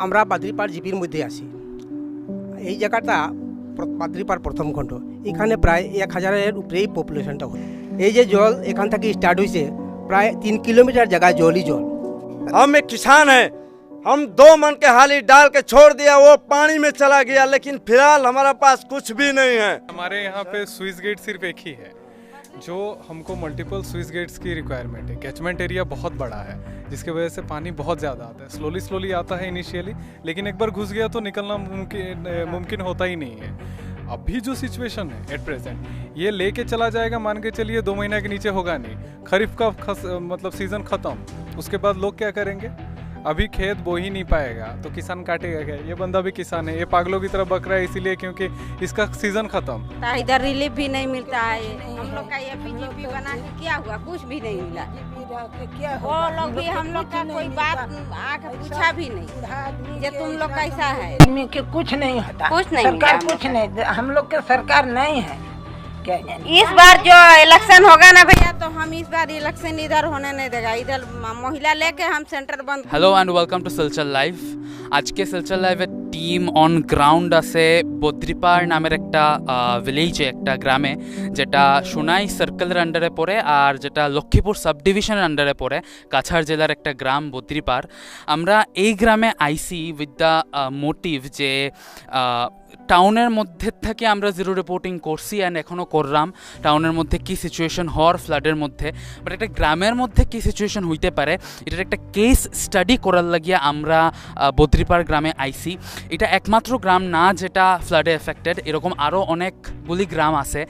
আমরা বাদ্রিপাড় জিপির মধ্যে আছি। এই জায়গাটা বাদ্রিপাড় প্রথম খণ্ড। এখানে প্রায় 1000-এর উপরেই পপুলেশনটা হয়। এই যে জল এখান থেকে স্টার্ট হয়েছে, প্রায় 3 কিলোমিটার জায়গায় জলই জল। हम एक किसान हैं, हम 2 मन के हाली डाल के छोड़ दिया, वो पानी में चला गया, लेकिन फिलहाल हमारा पास कुछ भी नहीं है। हमारे यहाँ पे स्विच गेट सिर्फ एक ही है, जो हमको मल्टीपल स्विच गेट्स की रिक्वायरमेंट है। कैचमेंट एरिया बहुत बड़ा है, जिसकी वजह से पानी बहुत ज़्यादा आता है। स्लोली आता है इनिशियली, लेकिन एक बार घुस गया तो निकलना मुमकिन होता ही नहीं है। अभी जो सिचुएशन है एट प्रेजेंट, ये लेके चला जाएगा, मान के चलिए 2 महीना के नीचे होगा नहीं। खरीफ का मतलब सीज़न ख़त्म, उसके बाद लोग क्या करेंगे? अभी खेत बो ही नहीं पाएगा तो किसान काटेगा क्या? ये बंदा भी किसान है, ये पागलों की तरह बक रहा है इसीलिए क्योंकि इसका सीजन खत्म। इधर रिलीफ भी नहीं मिलता है। हम लोग का ये बीजेपी बना के क्या हुआ? कुछ भी नहीं मिला। वो लोग भी हम लोग का कोई बात आके पूछा भी नहीं ये तुम लोग कैसा है। के कुछ नहीं होता, कुछ नहीं सरकार मिला। कुछ नहीं, हम लोग के सरकार नहीं है। क्या इस बार जो इलेक्शन होगा ना भैया, तो हम इस बार इलेक्शन इधर होने नहीं देगा। इधर महिला लेके हम सेंटर बंद। Hello and welcome to Silchar live. आज के Silchar live team on ground আছে বদ্রিপাড় নামের একটা ভিলেজে, একটা গ্রামে, যেটা সোনাই সার্কেলের আন্ডারে পড়ে আর যেটা লক্ষ্মীপুর সাব ডিভিশনের আন্ডারে পড়ে, কাছাড় জেলার একটা গ্রাম বদ্রিপাড়। আমরা এই গ্রামে আইসি উইথ দ্য মোটিভ যে টাউনের মধ্যে থেকে আমরা জিরো রিপোর্টিং করছি অ্যান্ড এখনও করলাম টাউনের মধ্যে কী সিচুয়েশন হওয়ার ফ্লাডের মধ্যে, বাট একটা গ্রামের মধ্যে কী সিচুয়েশন হইতে পারে এটার একটা কেস স্টাডি করার লাগিয়ে আমরা বদ্রিপাড় গ্রামে আইসি। এটা একমাত্র গ্রাম না যেটা ফ্লাডে এফেক্টেড, এরকম আরও অনেকগুলি গ্রাম আছে,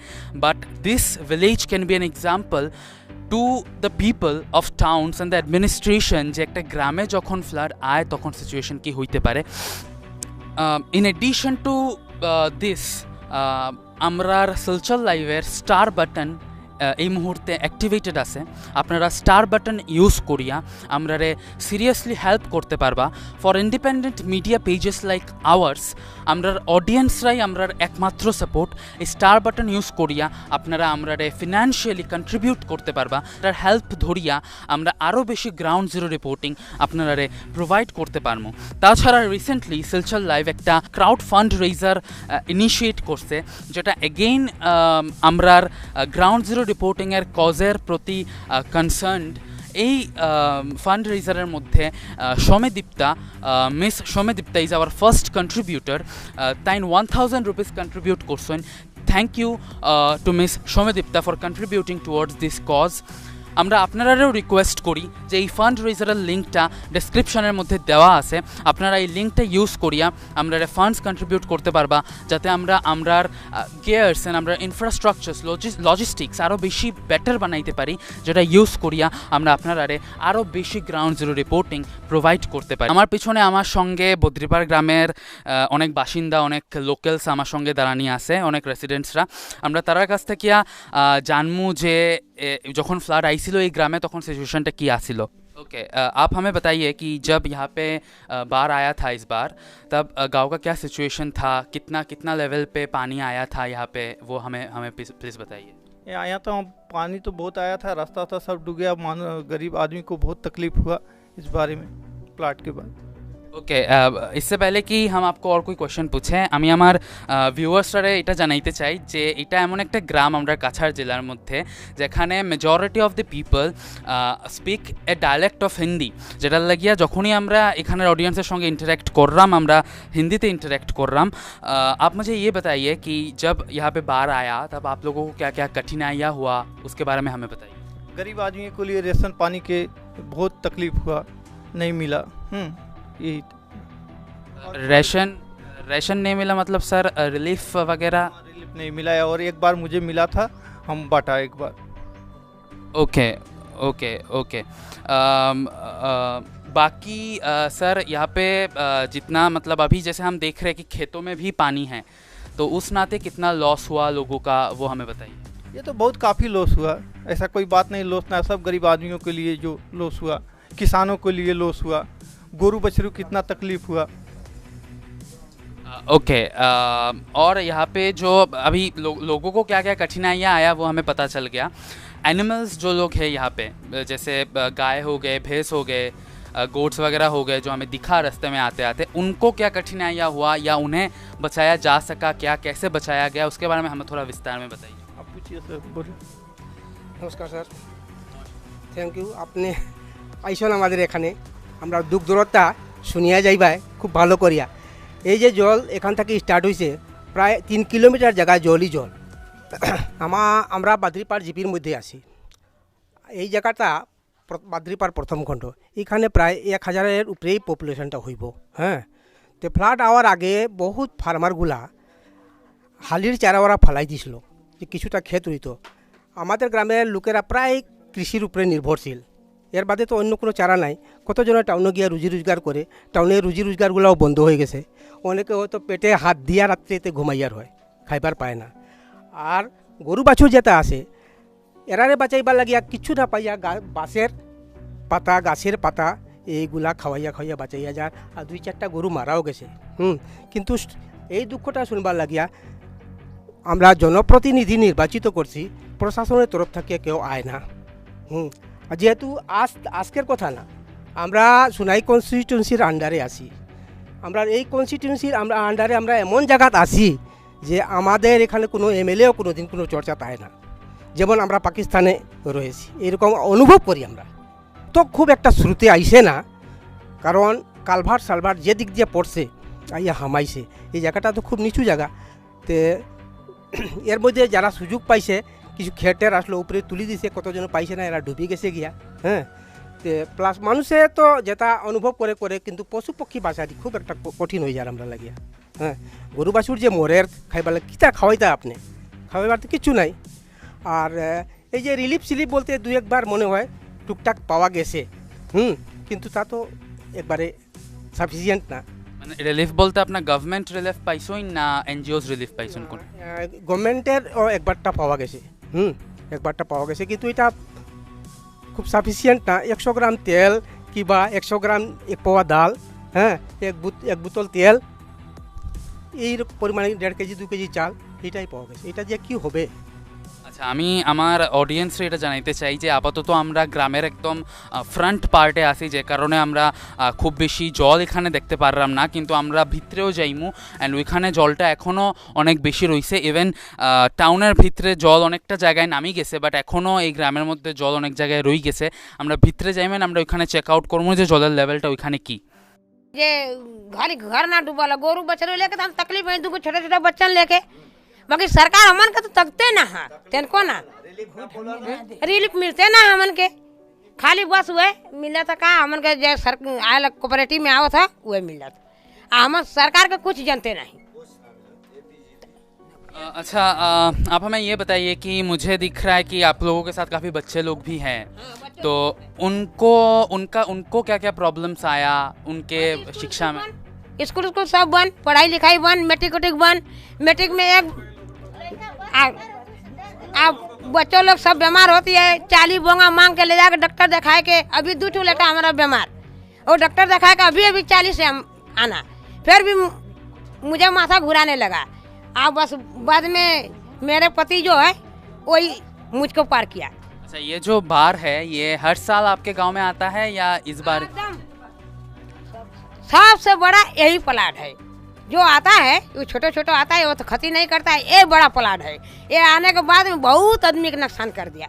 but this village can be an example to the people of towns and the administration যে একটা গ্রামে যখন ফ্লাড আয় তখন সিচুয়েশন কী হইতে পারে। In addition to this, আমরার সিলচর লাইভের স্টার বাটন এই মুহূর্তে অ্যাক্টিভেটেড আছে। আপনারা স্টার বাটন ইউজ করিয়া আমরারে সিরিয়াসলি হেল্প করতে পারবা। For independent media pages like hours, আমরার অডিয়েন্সরাই আমরার একমাত্র সাপোর্ট। এই স্টার বাটন ইউজ করিয়া আপনারা আমরারে ফিনান্সিয়ালি কন্ট্রিবিউট করতে পারবা। তার হেল্প ধরিয়া আমরা আরও বেশি গ্রাউন্ড জিরো রিপোর্টিং আপনারারে প্রোভাইড করতে পারবো। তাছাড়া রিসেন্টলি সিলচর লাইভ একটা ক্রাউড ফান্ড রেজার ইনিশিয়েট করছে, যেটা এগেইন আমরার গ্রাউন্ড জিরো রিপোর্টিংয়ের কজের প্রতি কনসার্নড। এই ফান্ড রেজারের মধ্যে Soumyadipta, miss Soumyadipta is our first contributor. তাই 1000 রুপিস কন্ট্রিবিউট করছেন। Thank you to miss Soumyadipta for contributing towards this cause. আমরা আপনারাও রিকোয়েস্ট করি যে এই ফান্ড রেজারের লিঙ্কটা ডেসক্রিপশনের মধ্যে দেওয়া আছে, আপনারা এই লিঙ্কটা ইউজ করিয়া আমরা ফান্ডস কন্ট্রিবিউট করতে পারবা, যাতে আমরার গিয়ার্স অ্যান্ড আমরা ইনফ্রাস্ট্রাকচার্স লজিস্টিক্স আরও বেশি বেটার বানাইতে পারি, যেটা ইউজ করিয়া আমরা আপনারারে আরও বেশি গ্রাউন্ড জিরো রিপোর্টিং প্রোভাইড করতে পারি। আমার পিছনে আমার সঙ্গে বদ্রিপাড় গ্রামের অনেক বাসিন্দা, অনেক লোকালস আমার সঙ্গে দাঁড়ানি আছে, অনেক রেসিডেন্টসরা। আমরা তার কাছ থেকে জানমু যে যখন फ्लड आईছিল এই গ্রামে তখন सिचुएशनটা কি आसिलो। ओके, आप हमें बताइए कि जब यहाँ पे बाढ़ आया था इस बार, तब गांव का क्या सिचुएशन था, कितना लेवल पे पानी आया था यहाँ पे, वो हमें प्लीज़ बताइए। आया तो पानी तो बहुत आया था, रास्ता था सब डूब गया, गरीब आदमी को बहुत तकलीफ हुआ इस बारे में प्लाट के बाद। ওকে, इससे पहले कि हम आपको और कोई কোয়েশ্চেন পুছে, আমি আমার ভিউয়ার্সরা এটা জানাইতে চাই যে এটা এমন একটা গ্রাম আমরা কাছাড় জেলার মধ্যে যেখানে majority of the people speak A dialect of Hindi, যেটার লাগিয়া যখনই আমরা এখানের অডিয়েন্সের সঙ্গে इंटरेक्ट করলাম আমরা হিন্দিতে इंटरेक्ट করলাম। आप मुझे ये बताइए कि जब यहाँ पे बाढ़ आया तब आप लोगों को क्या क्या कठिनाइयाँ हुआ, उसके बारे में हमें बताइए। गरीब आदमी के लिए राशन पानी के बहुत तकलीफ हुआ, नहीं मिला। यही रेशन नहीं मिला मतलब सर रिलीफ वगैरह? रिलीफ नहीं मिला है, और एक बार मुझे मिला था, हम बांटा एक बार। Okay okay okay. बाकी सर यहाँ पे जितना मतलब अभी जैसे हम देख रहे हैं कि खेतों में भी पानी है, तो उस नाते कितना लॉस हुआ लोगों का, वो हमें बताइए। ये तो बहुत काफ़ी लॉस हुआ, ऐसा कोई बात नहीं लॉस ना, सब गरीब आदमियों के लिए जो लॉस हुआ, किसानों के लिए लॉस हुआ, गोरू बछरू कितना तकलीफ हुआ। ओके, और यहाँ पे जो अभी लोगों को क्या क्या कठिनाइयाँ आया वो हमें पता चल गया। एनिमल्स जो लोग हैं यहाँ पे, जैसे गाय हो गए, भैंस हो गए, गोट्स वगैरह हो गए जो हमें दिखा रास्ते में आते आते, उनको क्या कठिनाइयाँ हुआ या उन्हें बचाया जा सका क्या, कैसे बचाया गया, उसके बारे में हमें थोड़ा विस्तार में बताइए। आप पूछिए सर, बोलिए। নমস্কার স্যার, থ্যাংক ইউ। আপনি আইসন আমাদের এখানে, আমরা দুঃখ দূরতা শুনিয়া যাইবাই খুব ভালো করিয়া। এই যে জল এখান থেকে স্টার্ট হয়েছে, প্রায় 3 কিলোমিটার জায়গায় জলই জল। আমরা বাদ্রিপাড় জিপির মধ্যে আছি। এই জায়গাটা বাদ্রিপাড় প্রথম খণ্ড, এখানে প্রায় 1000-এর উপরেই পপুলেশনটা হইব। হ্যাঁ, তো ফ্লাড আওয়ার আগে বহুত ফার্মারগুলা হালির চারা ওরা ফালাই দিছিল, যে কিছুটা ক্ষেত হইত। আমাদের গ্রামের লোকেরা প্রায় কৃষির উপরে নির্ভরশীল, এর বাদে তো অন্য কোনো চারা নাই। কতজনে টাউনে গিয়ে রুজি রোজগার করে, টাউনের রুজি রোজগারগুলোও বন্ধ হয়ে গেছে। অনেকে হয়তো পেটে হাত দিয়া রাত্রিতে ঘুমাইয়ার হয়, খাইবার পায় না। আর গরু বাছুর যেটা আছে, এরারে বাঁচাইবার লাগিয়া কিছু না পাইয়া বাঁশের পাতা, গাছের পাতা এইগুলা খাওয়াইয়া খাওয়াইয়া বাঁচাইয়া যায়। আর 2-4টা গরু মারাও গেছে। কিন্তু এই দুঃখটা শুনবার লাগিয়া আমরা জনপ্রতিনিধি নির্বাচিত করছি, প্রশাসনের তরফ থেকে কেউ আয় না। আর যেহেতু আজকের কথা না, আমরা সোনাই কনস্টিটিউন্সির আন্ডারে আছি। আমরা এই কনস্টিটিউন্সির আন্ডারে আমরা এমন জায়গাত আছি যে আমাদের এখানে কোনো এমএলএও কোনো দিন কোনো চর্চা পায় না। যেমন আমরা পাকিস্তানে রয়েছি, এরকম অনুভব করি আমরা। তো খুব একটা শ্রুতি আইসে না, কারণ কালভার্ট সালভার্ট যে দিক দিয়ে পড়ছে আইয়া হামাইছে। এই জায়গাটা তো খুব নিচু জায়গা। তো এর মধ্যে যারা সুযোগ পাইছে, কিছু খেটের আসলো উপরে তুলি দিছে, কতজন পাইছে না, এরা ডুবি গেছে গিয়া। হ্যাঁ, তো প্লাস মানুষে তো যেটা অনুভব করে করে, কিন্তু পশু পক্ষী বাঁচাটি খুব একটা কঠিন হয়ে যায় আমরা লাগিয়া। হ্যাঁ, গরু বাছুর যে মরের খাইবার লাগে, কিতা খাওয়াইতা আপনি, খাওয়াইবার তো কিছু নাই। আর এই যে রিলিফ সিলিফ বলতে 2-1বার মনে হয় টুকটাক পাওয়া গেছে, কিন্তু তা তো একবারে সাফিসিয়েন্ট না। মানে রিলিফ বলতে আপনার গভর্নমেন্ট রিলিফ পাইছই না এনজিওস রিলিফ পাইছন কোন? গভর্নমেন্টের একবারটা পাওয়া গেছে, একবারটা পাওয়া গেছে, কিন্তু এটা খুব সাফিসিয়েন্ট না। 100 গ্রাম তেল কিংবা 100 গ্রাম 1 পোয়া ডাল, হ্যাঁ, এক বোতল তেল, এই পরিমাণে 1.5 কেজি 2 কেজি চাল, এটাই পাওয়া গেছে। এটা দিয়ে কী হবে? আচ্ছা, আমি আমার অডিয়েন্সরে এটা জানাইতে চাই যে আপাতত আমরা গ্রামের একদম ফ্রন্ট পার্টে আছি, যে কারণে আমরা খুব বেশি জল এখানে দেখতে পারলাম না, কিন্তু আমরা ভিতরেও যাইমু অ্যান্ড ওইখানে জলটা এখনও অনেক বেশি রয়েছে। ইভেন টাউনের ভিতরে জল অনেকটা জায়গায় নামি গেছে, বাট এখনও এই গ্রামের মধ্যে জল অনেক জায়গায় রয়ে গেছে। আমরা ভিতরে যাইমেন, আমরা ওইখানে চেক আউট করবো যে জলের লেভেলটা ওইখানে কি। যে घर ना डूबल, गोरू बछरू लेके तो हम तकलीफ में, 2 छोटे छोटे बच्चन लेके, बाकी सरकार हमन के तो तकते ना है, तेनको ना रिलीफ मिलते ना हमन के। खाली बस हुए मिला था का हमन के, जो आयल कोऑपरेटिव में आवा था वही मिला था। हमन सरकार के कुछ जानते नहीं। अच्छा, आप हमें ये बताइए कि मुझे दिख रहा है कि आप लोगों के साथ काफ़ी बच्चे लोग भी हैं, तो उनको क्या क्या प्रॉब्लम्स आया उनके शिक्षा में? स्कूल सब बंद, पढ़ाई लिखाई बंद, मैट्रिक बंद। मैट्रिक में एक अब बच्चों लोग सब बीमार होती है, 40 बोंगा मांग के ले जाकर डॉक्टर दिखाए के, अभी 2 लड़का हमारा बीमार, और डॉक्टर दिखाए के अभी 40 से आना, फिर भी मुझे माथा घुराने लगा। अब बस बाद में मेरे पति जो है वही मुझको पार किया। अच्छा, ये जो बार है ये हर साल आपके गांव में आता है या इस बार? सबसे बड़ा यही प्लाट है जो आता है, वो छोटे छोटे आता है, वो तो क्षति नहीं करता है। ये बड़ा प्लाट है, ये आने के बाद में बहुत आदमी का नुकसान कर दिया।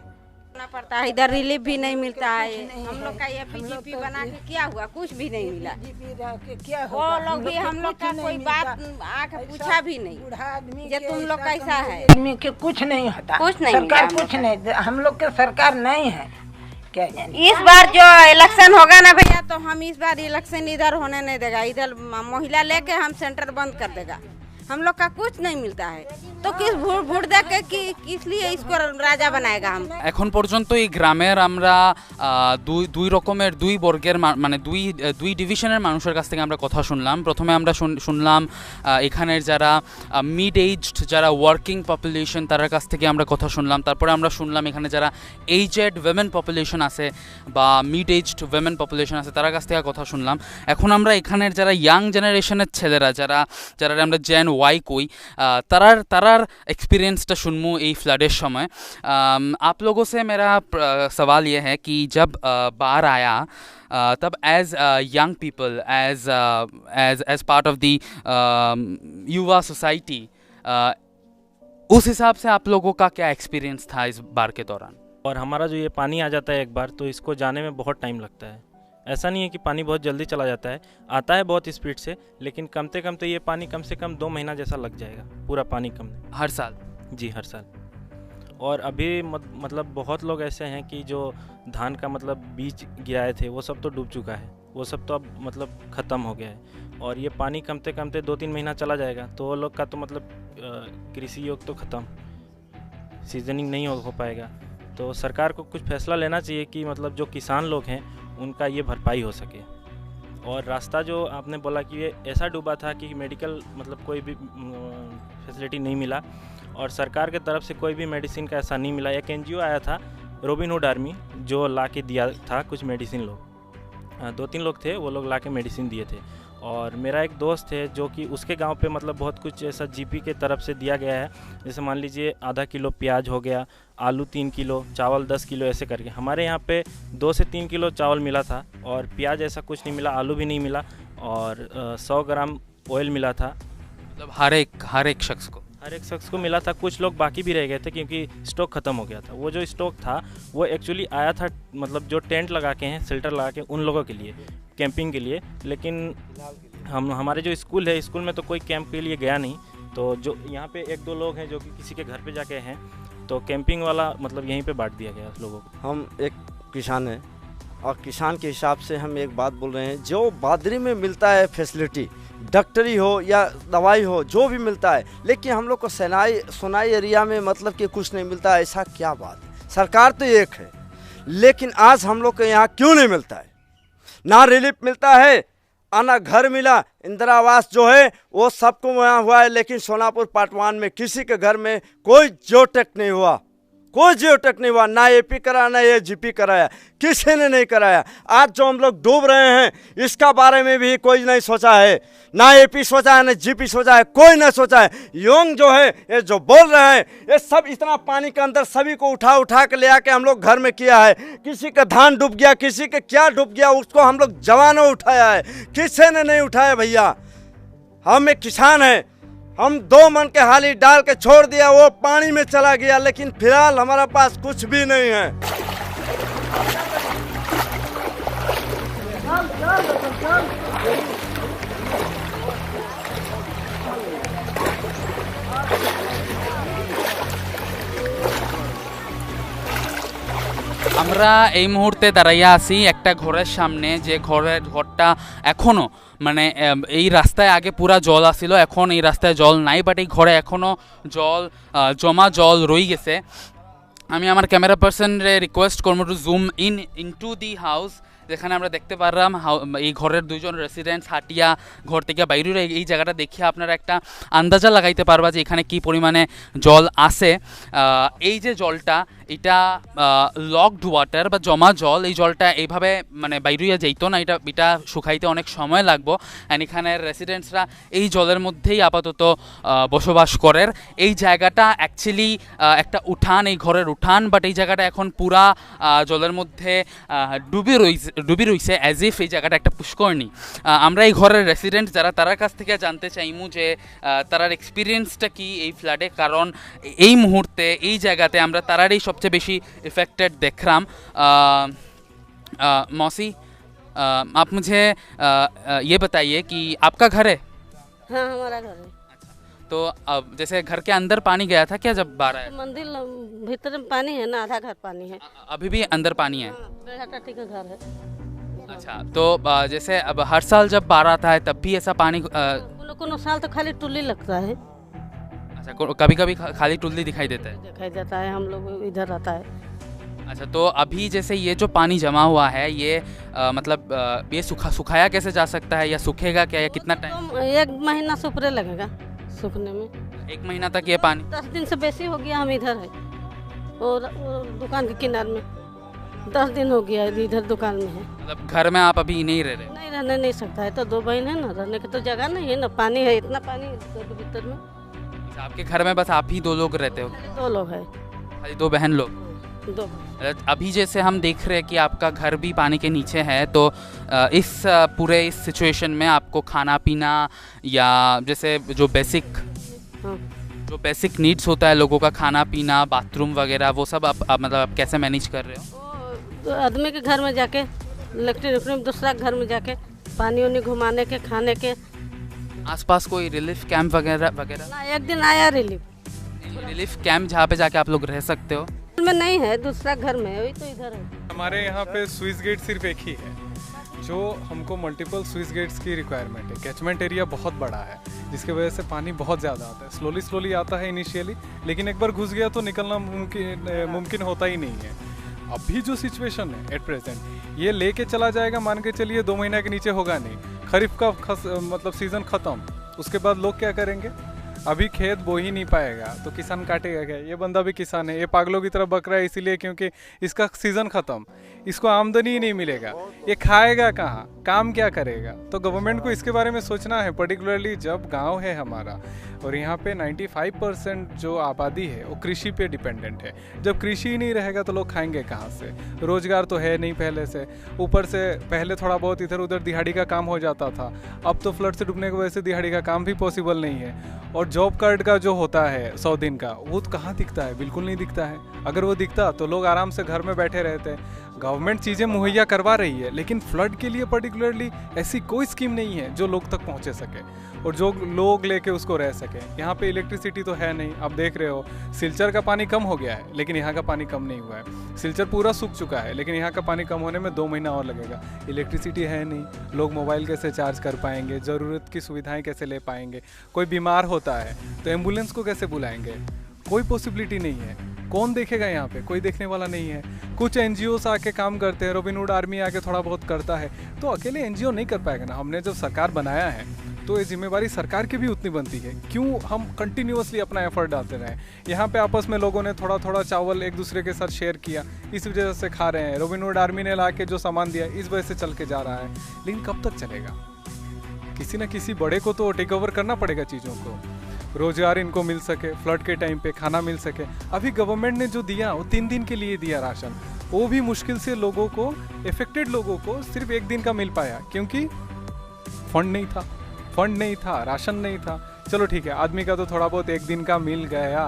पड़ता है, इधर रिलीफ भी नहीं मिलता है। हम लोग का ये बीजेपी बना के क्या हुआ, कुछ भी नहीं मिला। वो लोग भी हम लोग का कोई बात आके पूछा भी नहीं, ये तुम लोग कैसा है। आदमी के कुछ नहीं होता, कुछ नहीं सरकार मिला। कुछ नहीं, हम लोग के सरकार नहीं है क्या जाने। इस बार जो इलेक्शन होगा ना भैया, तो हम इस बार इलेक्शन इधर होने नहीं देगा। इधर महिला लेके हम सेंटर बंद कर देगा। हम लोग का कुछ नहीं मिलता है, तो किस ভোট দেখে কি किस लिए इसको राजा बनाएगा हम। এখন পর্যন্ত এই গ্রামের আমরা দুই রকমের, 2 বর্গের মানে দুই ডিভিশনের মানুষের কাছ থেকে আমরা কথা শুনলাম। প্রথমে আমরা শুনলাম এখানের যারা মিড এইজড, যারা ওয়ার্কিং পপুলেশন, তার কাছ থেকে আমরা কথা শুনলাম। তারপরে আমরা শুনলাম এখানে যারা এইজড ওয়েমেন পপুলেশন আছে বা মিড এইজড ওয়েমেন পপুলেশন আছে, তার কাছ থেকে কথা শুনলাম। এখন আমরা এখানের যারা ইয়াং জেনারেশনের ছেলেরা, যারা আমরা জেন ওয়াই কই তারার एक्सपीरियंसটা শুনমু এই फ्लडेर समय। आप लोगों से मेरा सवाल ये है कि जब बाढ़ आया तब as young people as part of the युवा सोसाइटी उस हिसाब से आप लोगों का क्या एक्सपीरियंस था इस बाढ़ के दौरान? और हमारा जो ये पानी आ जाता है एक बार तो इसको जाने में बहुत टाइम लगता है। ऐसा नहीं है कि पानी बहुत जल्दी चला जाता है, आता है बहुत स्पीड से, लेकिन कमते कमते ये पानी कम से कम 2 महीना जैसा लग जाएगा पूरा पानी कम। हर साल? जी हर साल। और अभी मतलब बहुत लोग ऐसे हैं कि जो धान का मतलब बीज गिराए थे वो सब तो डूब चुका है, वो सब तो अब मतलब ख़त्म हो गया है। और ये पानी कमते कमते 2-3 महीना चला जाएगा तो वो लोग का तो मतलब कृषि योग तो ख़त्म, सीजनिंग नहीं हो पाएगा। तो सरकार को कुछ फैसला लेना चाहिए कि मतलब जो किसान लोग हैं उनका ये भरपाई हो सके। और रास्ता जो आपने बोला कि ये ऐसा डूबा था कि मेडिकल मतलब कोई भी फैसिलिटी नहीं मिला और सरकार की तरफ से कोई भी मेडिसिन का ऐसा नहीं मिला। एक एनजीओ आया था रॉबिन हुड आर्मी जो ला के दिया था कुछ मेडिसिन, लोग 2-3 लोग थे, वो लोग ला के मेडिसिन दिए थे। और मेरा एक दोस्त है जो कि उसके गांव पे मतलब बहुत कुछ ऐसा जीपी के तरफ से दिया गया है, जैसे मान लीजिए आधा किलो प्याज हो गया, आलू 3 किलो, चावल 10 किलो, ऐसे करके। हमारे यहाँ पे 2 से 3 किलो चावल मिला था और प्याज ऐसा कुछ नहीं मिला, आलू भी नहीं मिला और 100 ग्राम ऑयल मिला था। मतलब हर एक शख्स को मिला था। कुछ लोग बाकी भी रह गए थे क्योंकि स्टॉक ख़त्म हो गया था। वो जो स्टॉक था वो एक्चुअली आया था मतलब जो टेंट लगा के हैं, शेल्टर लगा के, उन लोगों के लिए, कैंपिंग के लिए। लेकिन हमारे जो स्कूल है, स्कूल में तो कोई कैंप के लिए गया नहीं। तो जो यहाँ पे 1-2 लोग हैं जो कि किसी के घर पे जाके हैं, तो कैंपिंग वाला मतलब यहीं पे बांट दिया गया लोगों को। हम एक किसान हैं और किसान के हिसाब से हम एक बात बोल रहे हैं, जो बादरी में मिलता है फैसिलिटी, डॉक्टरी हो या दवाई हो, जो भी मिलता है, लेकिन हम लोग को सोनाई एरिया में मतलब कि कुछ नहीं मिलता है। ऐसा क्या बात है? सरकार तो एक है, लेकिन आज हम लोग को यहाँ क्यों नहीं मिलता है? ना रिलीफ मिलता है, ना घर मिला। इंदिरा आवास जो है वो सबको यहाँ हुआ है, लेकिन सोनापुर पार्ट 1 में किसी के घर में कोई जियोटेक नहीं हुआ, कोई जियोटेक नहीं हुआ। ना एपी कराया, ना ये जीपी कराया, किसी ने नहीं कराया। आज जो हम लोग डूब रहे हैं इसका बारे में भी कोई नहीं सोचा है, ना एपी सोचा है, ना जीपी सोचा है, कोई नहीं सोचा है। योंग जो है ये जो बोल रहे हैं, ये सब इतना पानी के अंदर सभी को उठा के ले आके हम लोग घर में किया है। किसी का धान डूब गया, किसी के क्या डूब गया, उसको हम लोग जवानों उठाया है, किसी ने नहीं उठाया। भैया हम एक किसान हैं, हम 2 मन के हाली डाल के छोड़ दिया, वो पानी में चला गया, लेकिन फिलहाल हमारा पास कुछ भी नहीं है। আমরা এই মুহূর্তে দাঁড়াইয়া আছি একটা ঘরের সামনে, যে ঘরটা এখনও মানে এই রাস্তায় আগে পুরা জল আসিল, এখন এই রাস্তায় জল নাই, বাট এই ঘরে এখনও জল জমা জল রয়ে গেছে। আমি আমার ক্যামেরা পার্সনরে রিকোয়েস্ট করবো to zoom into the house, যেখানে আমরা দেখতে পারলাম এই ঘরের 2 জন রেসিডেন্টস হাটিয়া ঘর থেকে বাইরে। এই জায়গাটা দেখিয়ে আপনারা একটা আন্দাজা লাগাইতে পারবা যে এখানে কি পরিমাণে জল আছে। এই যে জলটা, এটা লকড ওয়াটার বা জমা জল, এই জলটা এইভাবে মানে বাইরিয়া যাইতো না, এটা শুকাইতে অনেক সময় লাগবো। অ্যান্ড এখানের রেসিডেন্টসরা এই জলের মধ্যেই আপাতত বসবাস করেন। এই জায়গাটা অ্যাকচুয়ালি একটা উঠান, এই ঘরের উঠান, বাট এই জায়গাটা এখন পুরা জলের মধ্যে ডুবি রইছে, অ্যাজ ইফ এই জায়গাটা একটা পুষ্করণী। আমরা এই ঘরের রেসিডেন্ট যারা, তার কাছ থেকে জানতে চাইমু যে তারার এক্সপিরিয়েন্সটা কি এই ফ্লাডে, কারণ এই মুহূর্তে এই জায়গাতে আমরা তারারই সবচেয়ে বেশি इफेक्टेड देख रहा हूँ। मौसी, आप मुझे ये बताइए कि आपका घर है? हाँ हमारा घर है। तो अब जैसे घर के अंदर पानी गया था क्या जब बाढ़ आया? मंदिर भीतर में पानी है ना, आधा घर पानी है। अभी भी अंदर पानी है? बेहाटी का घर है। अच्छा, तो जैसे अब हर साल जब बाढ़ आता है तब भी ऐसा पानी कोनो साल तो खाली टुल्ली लगता है। अच्छा, कभी कभी खाली टुल्ली दिखाई देता है, हम लोग इधर आता है। अच्छा, तो अभी जैसे ये जो पानी जमा हुआ है, ये मतलब ये सुखाया कैसे जा सकता है, या सूखेगा क्या, या कितना टाइम? 1 महीना से ऊपर लगेगा सूखने में। 1 महीना तक ये पानी? 10 दिन से बेसी हो गया, हम इधर है और दुकान के किनारे में। 10 दिन हो गया है, इधर दुकान में है। मतलब घर में आप अभी नहीं रह रहे? नहीं रहने नहीं सकता है, तो 2 बहन है ना, रहने की तो जगह नहीं है ना, पानी है, इतना पानी है घर के भीतर में। आपके घर में बस आप ही 2 लोग रहते हो? 2 लोग है। खाली 2 बहन लोग? 2। अभी जैसे हम देख रहे हैं कि आपका घर भी पानी के नीचे है, तो इस पूरे इस सिचुएशन में आपको खाना पीना या जैसे जो बेसिक नीड्स होता है लोगों का, खाना पीना, बाथरूम वगैरह, वो सब आप मतलब आप कैसे मैनेज कर रहे हो? तो आदमी के घर में जाके, इलेक्ट्रिक दूसरा घर में जाके पानी उनी घुमाने के, खाने के। आसपास कोई रिलीफ कैंप वगैरह ना, एक दिन आया रिलीफ कैंप जहाँ पे जाके आप लोग रह सकते हो? में नहीं है, दूसरा घर में है, वही तो इधर है। हमारे यहाँ पे स्विस गेट सिर्फ एक ही है, जो हमको मल्टीपल स्विस गेट्स की रिक्वायरमेंट है। कैचमेंट एरिया बहुत बड़ा है, जिसकी वजह से पानी बहुत ज़्यादा आता है। स्लोली आता है इनिशियली, लेकिन एक बार घुस गया तो निकलना मुमकिन होता ही नहीं है। अभी जो सिचुएशन है एट प्रेजेंट, ये लेके चला जाएगा, मान के चलिए 2 महीना के नीचे होगा नहीं। खरीफ का मतलब सीज़न ख़त्म, उसके बाद लोग क्या करेंगे? अभी खेत बो ही नहीं पाएगा तो किसान काटेगा क्या? ये बंदा भी किसान है, ये पागलों की तरह बक रहा है इसीलिए क्योंकि इसका सीज़न ख़त्म, इसको आमदनी ही नहीं मिलेगा, ये खाएगा कहाँ, काम क्या करेगा? तो गवर्नमेंट को इसके बारे में सोचना है, पर्टिकुलरली जब गांव है हमारा और यहाँ पे 95% जो आबादी है वो कृषि पे डिपेंडेंट है। जब कृषि ही नहीं रहेगा तो लोग खाएंगे कहाँ से? रोजगार तो है नहीं पहले से, ऊपर से पहले थोड़ा बहुत इधर उधर दिहाड़ी का काम हो जाता था, अब तो फ्लड से डूबने की वजह से दिहाड़ी का काम भी पॉसिबल नहीं है। और जॉब कार्ड का जो होता है 100 दिन का, वो तो कहाँ दिखता है? बिल्कुल नहीं दिखता है। अगर वो दिखता तो लोग आराम से घर में बैठे रहते। गवर्नमेंट चीज़ें मुहैया करवा रही है, लेकिन फ्लड के लिए पर्टिकुलरली ऐसी कोई स्कीम नहीं है जो लोग तक पहुंचे सके और जो लोग लेके उसको रह सके। यहाँ पे इलेक्ट्रिसिटी तो है नहीं, आप देख रहे हो सिलचर का पानी कम हो गया है, लेकिन यहाँ का पानी कम नहीं हुआ है। सिलचर पूरा सूख चुका है, लेकिन यहाँ का पानी कम होने में 2 महीना और लगेगा। इलेक्ट्रिसिटी है नहीं, लोग मोबाइल कैसे चार्ज कर पाएंगे, ज़रूरत की सुविधाएँ कैसे ले पाएंगे? कोई बीमार होता है तो एम्बुलेंस को कैसे बुलाएंगे? कोई पॉसिबिलिटी नहीं है। कौन देखेगा? यहाँ पे कोई देखने वाला नहीं है। कुछ एनजीओस आके काम करते हैं, रॉबिनहुड आर्मी आके थोड़ा बहुत करता है, तो अकेले एनजीओ नहीं कर पाएगा ना। हमने जब सरकार बनाया है तो ये जिम्मेवारी सरकार की भी उतनी बनती है। क्यों हम कंटिन्यूअसली अपना एफर्ट डालते रहें? यहाँ पे आपस में लोगों ने थोड़ा थोड़ा चावल एक दूसरे के साथ शेयर किया, इस वजह से खा रहे हैं। रॉबिनहुड आर्मी ने ला के जो सामान दिया, इस वजह से चल के जा रहा है। लेकिन कब तक चलेगा? किसी न किसी बड़े को तो टेक ओवर करना पड़ेगा चीज़ों को, रोजगार इनको मिल सके, फ्लड के टाइम पे खाना मिल सके। अभी गवर्नमेंट ने जो दिया वो 3 दिन के लिए दिया राशन, वो भी मुश्किल से लोगों को, इफेक्टेड लोगों को सिर्फ 1 दिन का मिल पाया, क्योंकि फंड नहीं था, राशन नहीं था। चलो ठीक है, आदमी का तो थोड़ा बहुत 1 दिन का मिल गया,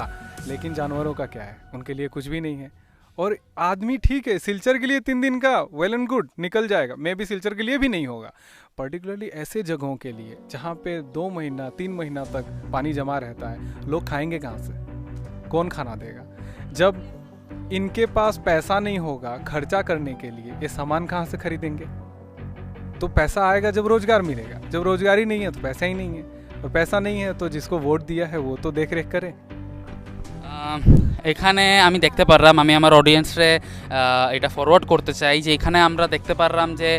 लेकिन जानवरों का क्या है? उनके लिए कुछ भी नहीं है। और आदमी ठीक है, सिलचर के लिए 3 दिन का वेल एंड गुड निकल जाएगा, मे भी सिलचर के लिए भी नहीं होगा। पर्टिकुलरली ऐसे जगहों के लिए जहाँ पे 2 महीना 3 महीना तक पानी जमा रहता है, लोग खाएंगे कहाँ से? कौन खाना देगा? जब इनके पास पैसा नहीं होगा खर्चा करने के लिए, ये सामान कहाँ से खरीदेंगे? तो पैसा आएगा जब रोजगार मिलेगा, जब रोजगार ही नहीं है तो पैसा ही नहीं है, और पैसा नहीं है तो जिसको वोट दिया है वो तो देख रेख करे। এখানে আমি দেখতে পারলাম, আমি আমার অডিয়েন্সরে এটা ফরওয়ার্ড করতে চাই যে এখানে আমরা দেখতে পারলাম যে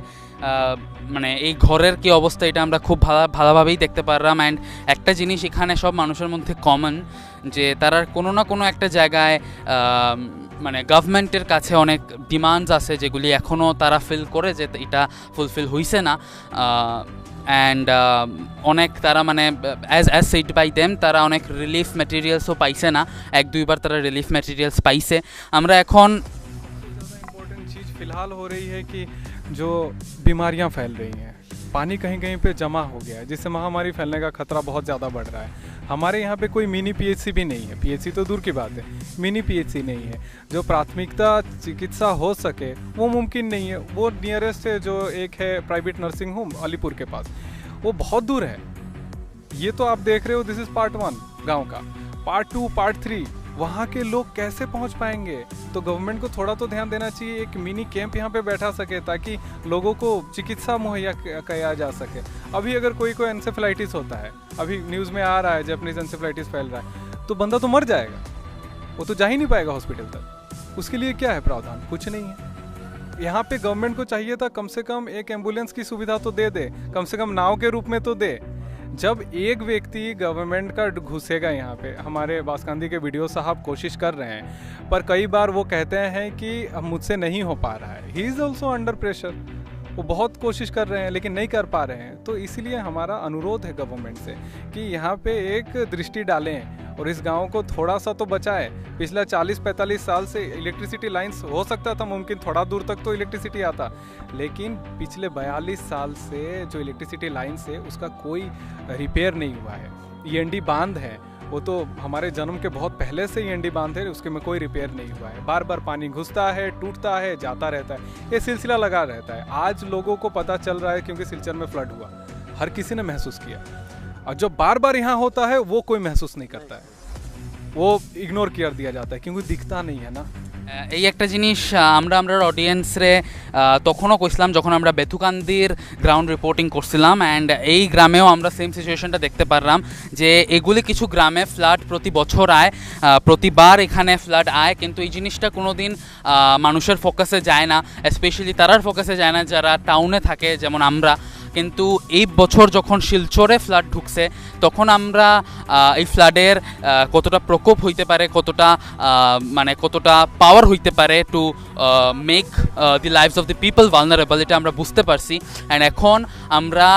মানে এই ঘরের কি অবস্থা, এটা আমরা খুব ভালোভাবেই দেখতে পারলাম। অ্যান্ড একটা জিনিস এখানে সব মানুষের মধ্যে কমন, যে তারা কোনো না কোনো একটা জায়গায় মানে গভর্নমেন্টের কাছে অনেক ডিমান্ডস আছে যেগুলি এখনও তারা ফিল করে যে এটা ফুলফিল হইছে না। অ্যান্ড অনেক তারা মানে অ্যাজ সেড বাই দেম, তারা অনেক রিলিফ ম্যাটেরিয়ালসও পাইছে না, 1-2 বার তারা রিলিফ ম্যাটেরিয়ালস পাইছে। আমরা এখন इम्पोर्टेंट चीज़ फिलहाल हो रही है कि जो बीमारियां फैल रही हैं, पानी कहीं कहीं पे जमा हो गया है, जिससे महामारी फैलने का खतरा बहुत ज़्यादा बढ़ रहा है। हमारे यहाँ पे कोई मिनी पीएचसी भी नहीं है, पीएचसी तो दूर की बात है, मिनी पीएचसी नहीं है। जो प्राथमिकता चिकित्सा हो सके वो मुमकिन नहीं है। वो नियरेस्ट है जो एक है प्राइवेट नर्सिंग होम अलीपुर के पास, वो बहुत दूर है। ये तो आप देख रहे हो, दिस इज़ पार्ट 1 गाँव का। पार्ट 2 पार्ट 3 वहाँ के लोग कैसे पहुँच पाएंगे? तो गवर्नमेंट को थोड़ा तो ध्यान देना चाहिए, एक मिनी कैंप यहाँ पे बैठा सके ताकि लोगों को चिकित्सा मुहैया किया जा सके। अभी अगर कोई एंसेफेलाइटिस होता है, अभी न्यूज़ में आ रहा है जैपनीज एंसेफेलाइटिस फैल रहा है, तो बंदा तो मर जाएगा, वो तो जा ही नहीं पाएगा हॉस्पिटल तक। उसके लिए क्या है प्रावधान? कुछ नहीं है। यहाँ पे गवर्नमेंट को चाहिए था कम से कम एक एम्बुलेंस की सुविधा तो दे, कम से कम नाव के रूप में तो दे। जब एक व्यक्ति गवर्नमेंट का घुसेगा यहाँ पे, हमारे बासकांदी के वीडियो साहब कोशिश कर रहे हैं, पर कई बार वो कहते हैं कि अब मुझसे नहीं हो पा रहा है। He is also under pressure, वो बहुत कोशिश कर रहे हैं लेकिन नहीं कर पा रहे हैं। तो इसीलिए हमारा अनुरोध है गवर्नमेंट से कि यहाँ पे एक दृष्टि डालें और इस गांव को थोड़ा सा तो बचाएं। पिछला 40-45 साल से इलेक्ट्रिसिटी लाइंस हो सकता था मुमकिन थोड़ा दूर तक तो इलेक्ट्रिसिटी आता, लेकिन पिछले 42 साल से जो इलेक्ट्रिसिटी लाइन्स है उसका कोई रिपेयर नहीं हुआ है। ईएनडी बांध है, वो तो हमारे जन्म के बहुत पहले से ईएनडी बांध है, उसके में कोई रिपेयर नहीं हुआ है। बार बार पानी घुसता है, टूटता है, जाता रहता है, ये सिलसिला लगा रहता है। आज लोगों को पता चल रहा है क्योंकि सिलचर में फ्लड हुआ, हर किसी ने महसूस किया। और जो बार बार यहाँ होता है वो कोई महसूस नहीं करता है, वो इग्नोर कर दिया जाता है क्योंकि दिखता नहीं है ना। এই একটা জিনিস আমরা অডিয়েন্সরে তখনও কইছিলাম যখন আমরা বেথুকান্দির গ্রাউন্ড রিপোর্টিং করছিলাম, অ্যান্ড এই গ্রামেও আমরা সেম সিচুয়েশনটা দেখতে পারলাম যে এগুলি কিছু গ্রামে ফ্লাড প্রতি বছর আয়, প্রতিবার এখানে ফ্লাড আয়, কিন্তু এই জিনিসটা কোনো দিন মানুষের ফোকাসে যায় না, স্পেশালি তারার ফোকাসে যায় না যারা টাউনে থাকে যেমন আমরা। কিন্তু এই বছর যখন শিলচরে ফ্লাড ঢুকছে তখন আমরা এই ফ্লাডের কতটা প্রকোপ হইতে পারে, কতটা কতটা পাওয়ার হইতে পারে to make the lives of the people vulnerable, এটা আমরা বুঝতে পারছি। অ্যান্ড এখন আমরা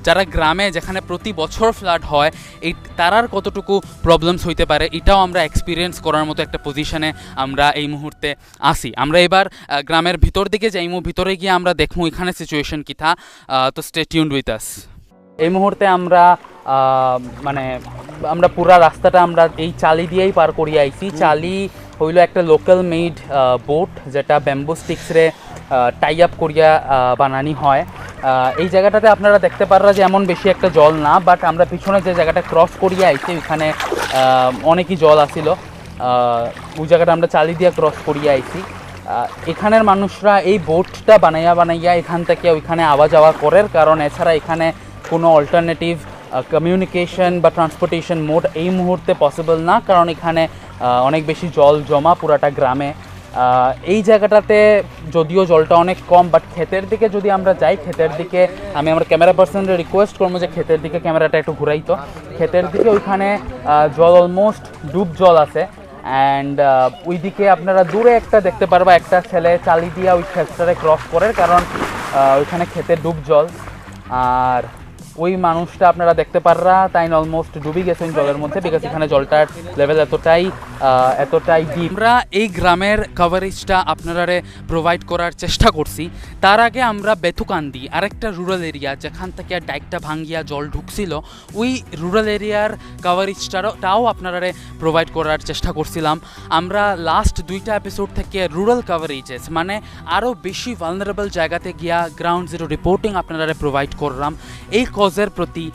যারা গ্রামে যেখানে প্রতি বছর ফ্লাড হয় এই তারার কতটুকু প্রবলেমস হইতে পারে এটাও আমরা এক্সপিরিয়েন্স করার মতো একটা পজিশনে আমরা এই মুহূর্তে আসি। আমরা এবার গ্রামের ভিতর দিকে যাইমু, ভিতরে গিয়ে আমরা দেখমু এখানে সিচুয়েশন কি থা। তো স্টে টিউনড উইথ আস। এই মুহূর্তে আমরা আমরা পুরা রাস্তাটা আমরা এই চালি দিয়েই পার করিয়ে আইছি। চালি হইল একটা লোকাল মেড বোট যেটা ব্যাম্বু স্টিক্সরে টাই আপ করিয়া বানানি হয়। এই জায়গাটাতে আপনারা দেখতে পাররা যে এমন বেশি একটা জল না, বাট আমরা পিছনে যে জায়গাটা ক্রস করিয়া আইছি ওইখানে অনেকই জল আসিল, ওই জায়গাটা আমরা চালি দিয়ে ক্রস করিয়া আইছি। এখানের মানুষরা এই বোটটা বানাইয়া এখান থেকে ওইখানে আওয়া যাওয়া করের, কারণ এছাড়া এখানে কোনো অল্টারনেটিভ কমিউনিকেশন বা ট্রান্সপোর্টেশন মোড এই মুহূর্তে পসিবল না, কারণ এখানে অনেক বেশি জল জমা পুরাটা গ্রামে। এই জায়গাটাতে যদিও জলটা অনেক কম, বাট ক্ষেতের দিকে যদি আমরা যাই, ক্ষেতের দিকে আমি আমার ক্যামেরা পার্সনকে রিকোয়েস্ট করবো যে ক্ষেতের দিকে ক্যামেরাটা একটু ঘুরাইতো। ক্ষেতের দিকে ওইখানে জল অলমোস্ট ডুব জল আছে, অ্যান্ড ওইদিকে আপনারা দূরে একটা দেখতে পারবা একটা ছেলে চালি দিয়া ওই ক্ষেতটারে ক্রস করে, কারণ ওইখানে ক্ষেতের ডুব জল। আর ওই মানুষটা আপনারা দেখতে পাররা তাই অলমোস্ট ডুবি গেছেন জলের মধ্যে, বিকজ এখানে জলটার লেভেল এতটাই ডিপ। আমরা এই গ্রামের কভারেজটা আপনারা প্রোভাইড করার চেষ্টা করছি। তার আগে আমরা বেথুকান্দি আরেকটা রুরাল এরিয়া যেখান থেকে ডাইকটা ভাঙ্গিয়া জল ঢুকছিল ওই রুরাল এরিয়ার কভারেজটাও আপনারা প্রোভাইড করার চেষ্টা করছিলাম। আমরা লাস্ট 2টা এপিসোড থেকে রুরাল কভারেজেস মানে আরও বেশি ভালনারেবল জায়গাতে গিয়া গ্রাউন্ড জিরো রিপোর্টিং আপনারা প্রোভাইড করলাম। এই কজের প্রতি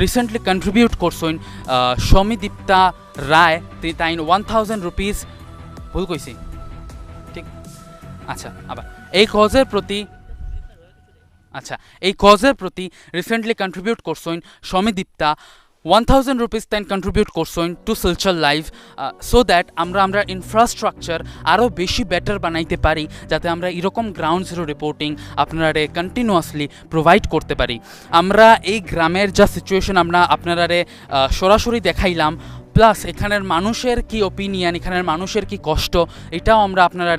রিসেন্টলি কন্ট্রিবিউট করছেন সমিদীপ্তা রায়, তাই 1000 রুপিস, ভুল কইছি ঠিক? আচ্ছা, আবার এই কজের প্রতি রিসেন্টলি কন্ট্রিবিউট করছেন সমিদীপ্তা 1000 রুপিস তাই কন্ট্রিবিউট করছেন টু সিলচর লাইভ, সো দ্যাট আমরা ইনফ্রাস্ট্রাকচার আরও বেশি বেটার বানাইতে পারি, যাতে আমরা এরকম গ্রাউন্ড জিরো রিপোর্টিং আপনারা কন্টিনিউয়াসলি প্রোভাইড করতে পারি। আমরা এই গ্রামের যা সিচুয়েশন আমরা আপনারা সরাসরি দেখাইলাম, প্লাস এখানের মানুষের কি ওপিনিয়ন, এখানের মানুষের কি কষ্ট, এটাও আমরা আপনারা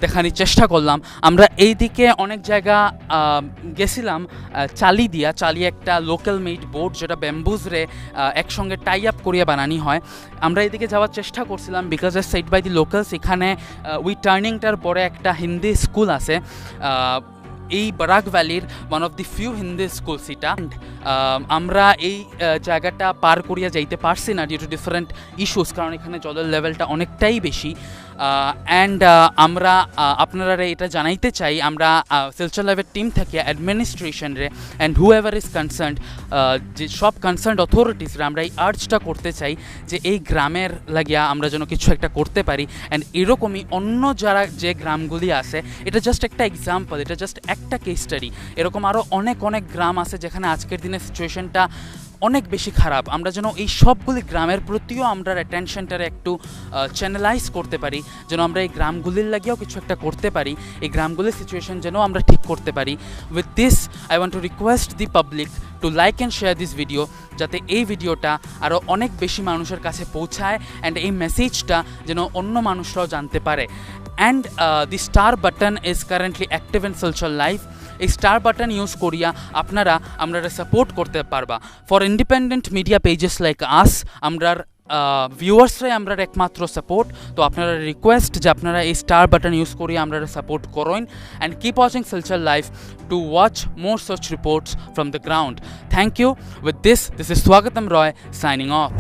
দেখানোর চেষ্টা করলাম। আমরা এই দিকে অনেক জায়গা গেছিলাম চালি একটা লোকাল মেড বোট যেটা ব্যাম্বুজরে একসঙ্গে টাই আপ করিয়া বানানি হয়। আমরা এদিকে যাওয়ার চেষ্টা করছিলাম because a side by the locals. এখানে ওই টার্নিংটার পরে একটা হিন্দি স্কুল আছে, এই বারাক ভ্যালির one of the few Hindi school সেটা। আমরা এই জায়গাটা পার করিয়া যাইতে পারছি না ডিউ টু ডিফারেন্ট ইস্যুস, কারণ এখানে জলের লেভেলটা অনেকটাই বেশি। অ্যান্ড আমরা আপনারা এটা জানাইতে চাই, আমরা সিলচর লাইভের টিম থেকে অ্যাডমিনিস্ট্রেশনরে and whoever is concerned, যে সব কনসার্নড অথরিটিসরা আমরা এই আর্জটা করতে চাই যে এই গ্রামের লাগিয়া আমরা যেন কিছু একটা করতে পারি। অ্যান্ড এরকমই অন্য যারা যে গ্রামগুলি আছে, এটা জাস্ট একটা এক্সাম্পল, এটা জাস্ট একটা কেস স্টাডি। এরকম আরও অনেক গ্রাম আছে যেখানে আজকের দিনে সিচুয়েশনটা অনেক বেশি খারাপ। আমরা যেন এই সবগুলি গ্রামের প্রতিও আমরা অ্যাটেনশনটারে একটু চ্যানেলাইজ করতে পারি, যেন আমরা এই গ্রামগুলির লাগিয়েও কিছু একটা করতে পারি, এই গ্রামগুলির সিচুয়েশন যেন আমরা ঠিক করতে পারি। With this I want to request the public to like and share this video, যাতে এই ভিডিওটা আরও অনেক বেশি মানুষের কাছে পৌঁছায় অ্যান্ড এই মেসেজটা যেন অন্য মানুষরাও জানতে পারে। And the star button is currently active in Silchar live. এই স্টার বাটন ইউজ করিয়া আপনারা আমরা সাপোর্ট করতে পারবা। For independent media pages like us, আমরার ভিউয়ার্সরাই আমরা একমাত্র সাপোর্ট। তো আপনারা রিকোয়েস্ট যে আপনারা এই স্টার বাটন ইউজ করিয়া আমরা সাপোর্ট করেন and keep watching Silchar live to watch more such reports from the ground. Thank you. With this is Swagatam Roy signing off.